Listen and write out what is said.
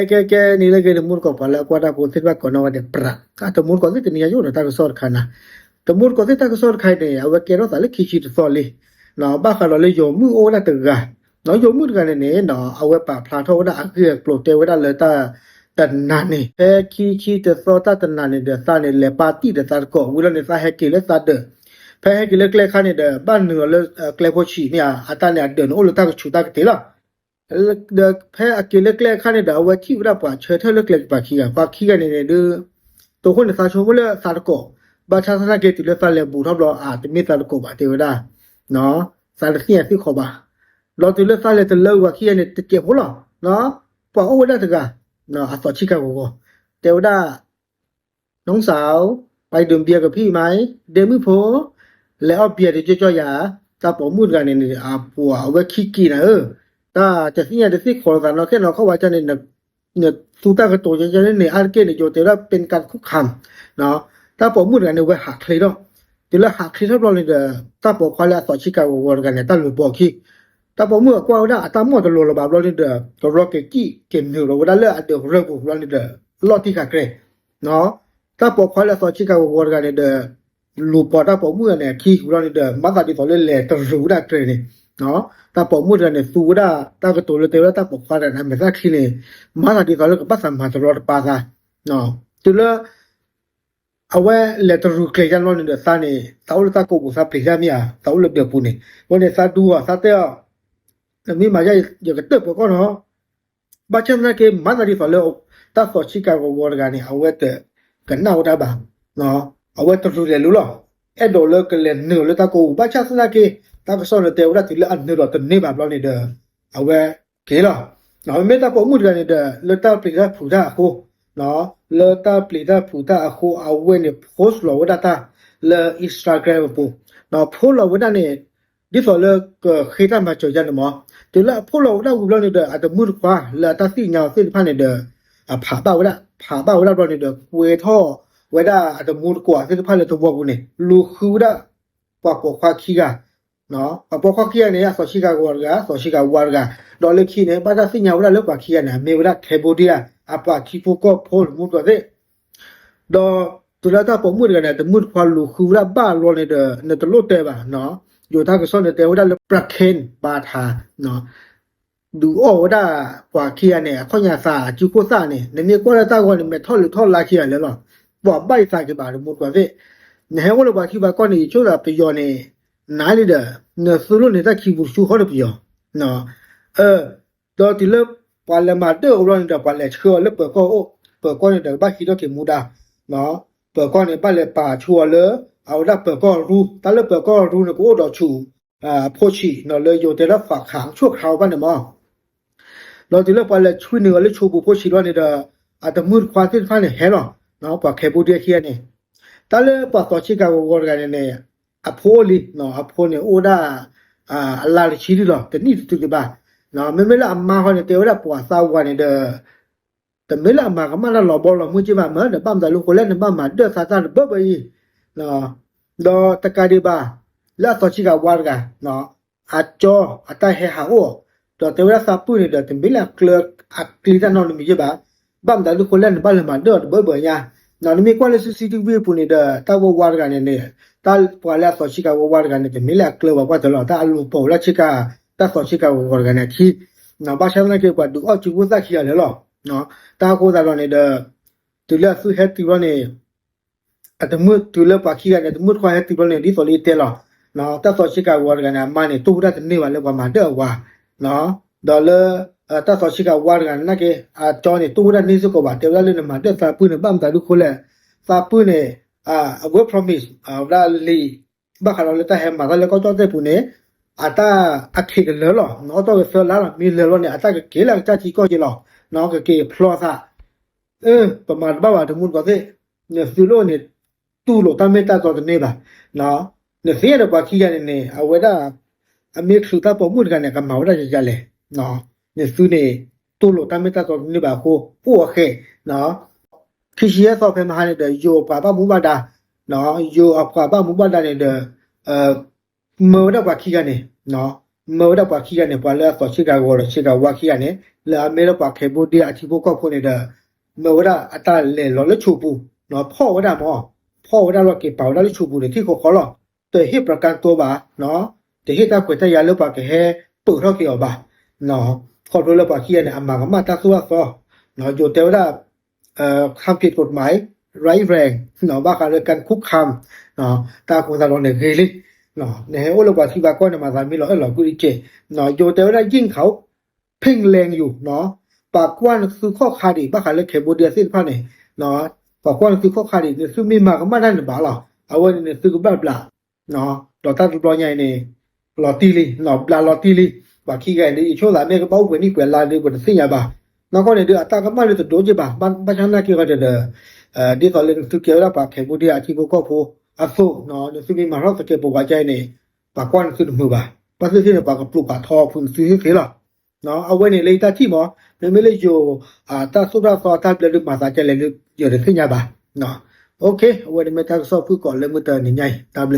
แกนี่เลยแกเลยมุดก็พอแล้วกว่าถ้าพูดถึงว่าก่อนเอาเดี๋ยวปรักก็ตะมุดก็สิเนี่ยอยู่นะตากสอดขานะตะมุดก็สิตากสอดขายเนี่ยเอาไว้แกเราแต่ละขี้ชิดสอเลยเนาะบ้าเขาเราเลยโยมมือโอ้ละตึกอะเนาะโยมมือกันเนี่ยเนาะเอาไว้ปะพลาโทได้อักเกลือโปรเตไว้ได้เลยแต่นานนี่ขี้แต่สอดแต่นานนี่เดี๋ยวซาเนี่ยเลยปาร์ตี้เดี๋ยวซาก็วิลเนี่ยซาให้กินเลยซาเด้อแพ้ให้กินเลยแกล้งเนี่ยเด้อบ้านเหนือเลยแกล้งพอชีเนี่ยอาตาเนี่ยเดินโอ้ละตากชูตากเตล่ะ the phe akile kle khane da wa chi bra pa che the le kle pa khi ga pa khi ga ne de to khon sa cho le sa ko ba cha sa ke ti le fa le bu thop lo a ti mi sa ko ba te da no sa le khia ti kho ba lo ti le fa le te lo wa khi ne te ke ho lo no pa o da ta ga no a so chi ka ko te da น้องสาวไปดื่มเบียร์กับพี่ไหมเดมิโพแล้วเอาเบียร์ที่จ่อยๆยาตาปอมูดกันเนี่ยปัวเอาไว้ขี้กีนะตาจะสิ่งอย่างที่ขอกันเนาะแค่เราเข้าว่าจะเนี่ยสุตากระโตจะเนี่ยอาร์เกเนี่ยโยแต่ละเป็นการคุกคามเนาะตาปอมูดกันเนี่ยไว้หักเลยเนาะแต่ละหักเลยทับเราเนี่ยตาปอควายละต่อชิกาวอร์กันเนี่ยตาหลุดบอกขี้ตาปอมูดกว่าได้ตาหมดตลอดระบาดเราเนี่ยก็รอเกกี้เก่งอยู่เราได้เลือกเดี๋ยวเรื่องพวกเราเนี่ยลอดที่ขาเกรเนาะถ้าปกครองแล้วสอนชิคาโกวอร์กันเนี่ยลูปอถ้าปกมือเนี่ยขี้เราเนี่ยมาตัดที่สอนเล่ๆต้องรู้ได้เกรนี่เนาะถ้าปกมือเนี่ยสู้ได้ถ้าก็ตัวเลยเตะแล้วถ้าปกครองเนี่ยไม่สักขี้เนี่ยมาตัดที่สอนแล้วก็ปัสสาวะตลอดปาซาเนาะตัวละเอาไว้เล่ต้องรู้เกรกันเราเนี่ยซาเนี่ยสาวตาโกบุษาเพลย์มีอ่ะสาวเดือบปุ่นเนี่ยวันนี้ซาดูอ่ะซาเตะมีมาใจอย่างกระเติบก็เนาะบ้านฉันนะคือมาตัดที่สอนแล้วถ้าสอนชิคาโกวอร์กันเนี่ยเอาไว้เตะกันเอาได้บ้างเนาะเอาไว้ตัวเรียนรู้หรอไอ้ดอลลาร์ก็เรียนเนื้อเลยตากูบ้าชาตินะกี่ตาก็สอนเดี๋ยวได้ที่ละอันเนื้อตัวนี้แบบเราเนี่ยเด้อเอาไว้เกี่ยล่ะเนาะไม่ตาผมมุดกันเนี่ยเด้อเลยตาปลีดาผูดาคูเนาะเลยตาปลีดาผูดาคูเอาไว้เนี่ยโพสต์เราไว้ได้ตาเลยอินสตาแกรมปุ๊เนาะโพสต์เราไว้ได้เนี่ยดิสอเลยก็เคยทำมาจอยจันมั้งแต่ละโพสต์เราได้กูเราเนี่ยเด้ออาจจะมุดกว่าเลยตาสิ่งยาวสิ่งพันเนี่ยเด้อผ่าเบ้าไว้ละผ่าเบ้าไว้ละเราเนี่ยเด้อเวท่อเวลาอาจจะมูดกว่าที่พาเลยตัวบุเนี่ยลูคือได้ปอกปอกขี้กาเนาะปอกขี้เนี่ยสอชิกาวอร์กาสอชิกาวอร์กาดอลเลขี้เนี่ยบ้านสิ่งยาวได้เลิกกว่าขี้เนี่ยไม่เวลาเคบูเดียอาปาขี้พวกก็พอลมูดก็ได้ดอตัวละถ้าปอกมูดกันเนี่ยแต่มูดความลูคือได้บ้านเราเนี่ยเนี่ยตลอดเตะบ้าเนาะอยู่ท่าก็สอนเนี่ยแต่ว่าได้ประเคนบาทาเนาะดูโอ้ได้กว่าขี้เนี่ยข้อยาสาจิโกซ่าเนี่ยเนี่ยก็ได้ตาก่อนเนี่ยทอดหรือทอดลาขี้เลยหรอบอกใบสายกันบาดมุดกว่าเว้ยเนี่ยว่าเราบอกที่ว่าก่อนนี่ช่วยเราไปย้อนเนี่ยนายเลยเด้อเนี่ยสุรุ่นเนี่ยถ้าขี้บุชูเขาเลยไปย้อนเนาะตอนที่เลิกปาเลมาเตอร์เราเนี่ยปาเลเชื่อแล้วเปิดก็โอ้เปิดก็เนี่ยเดี๋ยวบ้านขี้ต้องเก็บมูดาเนาะเปิดก็เนี่ยบ้านเลยป่าชัวเลยเอาได้เปิดก็รู้แต่เลิกเปิดก็รู้เนี่ยก็โอ้ดอกชูพ่อชีเนาะเลยอยู่แต่ละฝากขังชั่วคราวบ้านเนี่ยมั้งเราที่เลิกปาเลช่วยเหนือเลยชูบุพ่อชีเราเนี่ยเด้ออาจจะมืดความที่ฟ้าเนี่ยเห็นหรอเนาะปะแคบูเดียเคียเนี่ยตาเลปะต่อชิกาวอร์กันเนี่ยอโพลีเนาะอโพเนี่ยโอดาลาลิชิริหรอแต่นี่ตุกิบาเนาะไม่ละอามาเขาเนี่ยเตวละปัวซาวกันเนี่ยแต่ไม่ละอามาก็มาละหล่อบอลละมุจิบาเหมือนเดี๋ยวบ้ามแต่ลูกคนเล่นเนี่ยบ้ามมาเดือดซาซาเบ๊ะไปเนาะดอตะการดีบาละต่อชิกาวอร์กันเนาะอาจออาตาเฮฮาโอดอเตวละซาปุเนี่ยเดี๋ยวแต่ไม่ละเคลืออักลีตานอนมีจิบาบ้ามแต่ลูกคนเล่นบ้านเลยมาเดือดเบ๊ะเนี่ย now me quale CCTV pune da ta wo war ga ne ta pala so chika wo war ga ne te mila club ba ta lo ta lu po la chika ta so chika wo war ga ne khi now ba sha na ke kwa du o chu wo sa khi ya le lo no ta ko da lo ne da tu la su he ti lo ne at the mood tu la pa khi ga ne tu mood kwa he ti lo ne di so li te lo no ta so chika wo war ga na ma ne tu da ne wa le kwa ma de wa no da le ถ้าสอชิกาวาร์กันนักเกจอนี่ตู้ด้านนี้สุกว่าเดี๋ยวเราเล่นมาเดี๋ยวซาปืนเนี่ยบ้ามตาดูคนแหละซาปืนเนี่ยwork promise ได้ลีบ้าขนาดเราแต่แฮมมาแล้วก็จอดได้ปุ่นเนี่ยตาอักเขกันเลยหรอน้องต้องเฟลแล้วมีเลยหรอเนี่ยตาก็เกลังจ้าจีก็จีหรอน้องก็เกพลอซะประมาณบ้าว่าถึงมุนก็ได้เนี่ยฟิโลเนี่ยตู้โลตาเมตาจอดเนี่ยบ่เนาะเนี่ยเสียเดี๋ยวว่าขี้กันเนี่ยเอาไว้ได้อเมริกสุดท้ายผมมุนกันเนี่ยก็มาได้จะเลยเนาะเนี่ยสุดเนี่ยตู้โลตาเมตาจอดเนี่ยบ่โหโอเคเนาะคือเชียร์สอบเพลมาเนี่ยเดี๋ยวโยกว่าบ้ามุบัดาเนาะโยกว่าบ้ามุบัดาเนี่ยเดี๋ยวเมื่อได้กว่าขี้กันเนี่ยเนาะ เมื่อได้ปากขี้กันเนี่ยปาเลสต่อชิกาวอร์ชิกาวาขี้กันเนี่ยแล้วเมื่อได้ปากเคบูดีอาทิบุก็พูดเนี่ยเมื่อได้อัตราเล่หล่อเล่ชูปูเนาะพ่อว่าได้หมอพ่อว่าได้เราเก็บเป่าได้ชูปูเนี่ยที่เขาหรอแต่เหตุประกันตัวบ่าเนาะแต่เหตุได้กวยแต่ยาเลือกปากแค่เปิดเท่าเกี่ยวบ่าเนาะขอดูเลือกปากขี้เนี่ยอามาตาสัวก็เนาะอยู่แต่ว่าคำผิดกฎหมายไร้แรงเนาะบ้าการเรื่องการคุกคามเนาะตาคงตาลงเนี่ยเฮลิเนาะเนี่ยโอ้เราว่าที่บ้าก็เนี่ยมาทำไม่หรอกเรากุริเจเนาะอยู่แต่ว่ายิ่งเขาเพ่งแรงอยู่เนาะปากกว้านคือข้อคาดีบ้าการเรื่องเคบูเดียสิ้นผ้าเนี่ยเนาะปากกว้านคือข้อคาดีเนี่ยคือมีมาก็มาได้หรือเปล่าเอาไว้เนี่ยคือแบบละเนาะเราตั้งตัวใหญ่เนี่ยหล่อตีลีเนาะปลาหล่อตีลีว่าขี้ไก่เนี่ยช่วงหลังเนี่ยก็เป้าเว้นนี่เกวลาเนี่ยกว่าสิ่งอย่างบ้าနောက်ကနေဒီအတာကမလို့တော့ကြပါဘာချမ်းသာကြီးကတဲ့ဒီကလည်းသူကြောက်ပါခေဘူးဒီအချီကိုကောဖို့အဖို့နော်သူမိမှာတော့တဲ့ပေါ်ကကြိုင်နေပါကွန်သူမှုပါပတ်စစ်နေပါကပလူပါထောဖွန်စီခေလာနော်အဝဲနေလေတာကြည့်မောမေလေဂျိုတာဆုဒါသောတာပြလူမှာစာကြလေရတဲ့ခညာပါနော်โอเคအဝဲနေမတာဆော့ဖူကောလည်းမတနေညိုင်တာဘလ